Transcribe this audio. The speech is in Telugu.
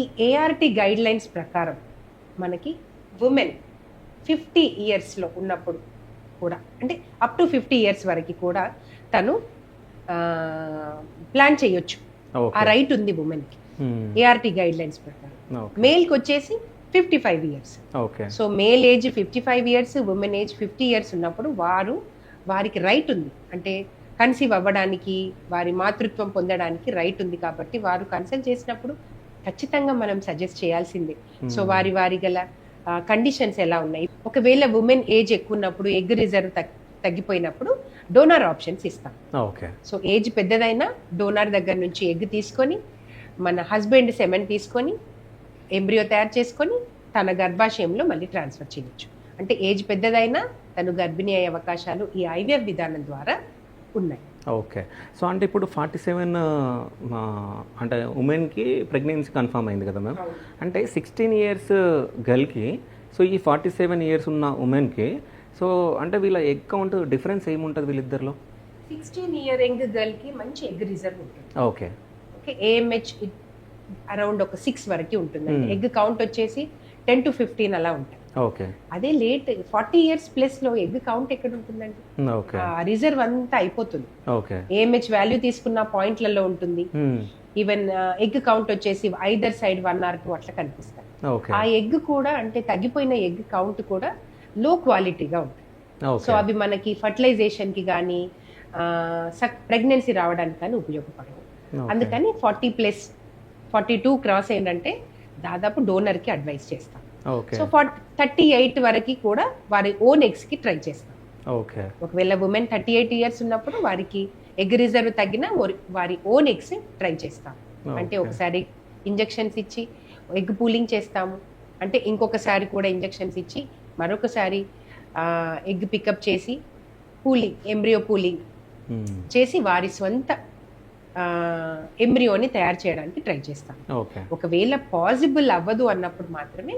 ఈ ఏఆర్టీ గైడ్ లైన్స్ ప్రకారం మనకి ఉమెన్ 50 ఇయర్స్లో ఉన్నప్పుడు కూడా, అంటే అప్ టు 50 ఇయర్స్ వరకు కూడా తను ప్లాన్ చేయొచ్చు. ఆ రైట్ ఉంది ఉమెన్కి ఏఆర్టీ గైడ్ లైన్స్ ప్రకారం. మేల్కి వచ్చేసి 55 years. So male age 55 years, women age 50 years ఉన్నప్పుడు వారికి రైట్ ఉంది. అంటే కన్సీవ్ అవ్వడానికి, వారి మాతృత్వం పొందడానికి రైట్ ఉంది. కాబట్టి వారు కన్సల్ట్ చేసినప్పుడు ఖచ్చితంగా మనం సజెస్ట్ చేయాల్సిందే. సో వారి గల కండిషన్స్ ఎలా ఉన్నాయి, ఒకవేళ ఉమెన్ ఏజ్ ఎక్కువ ఉన్నప్పుడు, ఎగ్ రిజర్వ్ తగ్గిపోయినప్పుడు డోనార్ ఆప్షన్స్ ఇస్తాం. సో ఏజ్ పెద్దదైనా డోనార్ దగ్గర నుంచి ఎగ్ తీసుకొని, మన హస్బెండ్ సెమెన్ తీసుకొని, ఎంబ్రియో తయారు చేసుకొని తన గర్భాశయంలో మళ్ళీ ట్రాన్స్ఫర్ చేయొచ్చు. అంటే ఏజ్ పెద్దదైనా తను గర్భిణీ అయ్యే అవకాశాలు ఈ ఐవీఎఫ్ విధానం ద్వారా ఉన్నాయి. ఓకే. సో అంటే ఇప్పుడు 47 అంటే ఉమెన్కి ప్రెగ్నెన్సీ కన్ఫర్మ్ అయింది కదా మ్యామ్. అంటే 16 ఇయర్స్ గర్ల్కి, సో ఈ 47 ఇయర్స్ ఉన్న ఉమెన్కి, సో అంటే వీళ్ళ ఎగ్ కౌంట్ డిఫరెన్స్ ఏముంటుంది వీళ్ళిద్దరిలో? 16 ఇయర్ యంగ్ గర్ల్కి మంచి ఎగ్ రిజర్వ్ ఉంటుంది. ఓకే. ఏఎంహెచ్ అరౌండ్ ఒక 6 వరకు ఉంటుంది. ఎగ్ కౌంట్ వచ్చేసి 10 to 15 అలా ఉంటుంది. ఓకే. అదే లేట్ 40 ఇయర్స్ ప్లస్ లో ఎగ్ కౌంట్ ఎక్కడ ఉంటుందండి? రిజర్వ్ అంతా అయిపోతుంది. ఏఎంహెచ్ వాల్యూ తీసుకున్న పాయింట్లలో ఉంటుంది. ఈవెన్ ఎగ్ కౌంట్ వచ్చేసి ఐదర్ సైడ్ 1 or 2 అట్లా కనిపిస్తాయి. ఆ ఎగ్ కూడా, అంటే తగ్గిపోయిన ఎగ్ కౌంట్ కూడా లో క్వాలిటీగా ఉంటుంది. సో అవి మనకి ఫర్టిలైజేషన్ కి కానీ, ప్రెగ్నెన్సీ రావడానికి కానీ ఉపయోగపడవు. అందుకని 40+, 42 క్రాస్ ఏంటంటే దాదాపు డోనర్ కి అడ్వైస్ చేస్తాం. సో 38 వరకు కూడా వారి ఓన్ ఎగ్స్ కి ట్రై చేస్తాం. ఒకవేళ ఉమెన్ 38 ఇయర్స్ ఉన్నప్పుడు వారికి ఎగ్ రిజర్వ్ తగ్గిన వారి ఓన్ ఎగ్స్ ట్రై చేస్తాం. అంటే ఒకసారి ఇంజెక్షన్స్ ఇచ్చి ఎగ్ పూలింగ్ చేస్తాము, అంటే ఇంకొకసారి కూడా ఇంజెక్షన్స్ ఇచ్చి మరొకసారి ఎగ్ పికప్ చేసి ఎంబ్రియో పూలింగ్ చేసి వారి స్వంత ఎంబ్రియోని తయారు చేయడానికి ట్రై చేస్తాం. ఒకవేళ పాసిబుల్ అవ్వదు అన్నప్పుడు మాత్రమే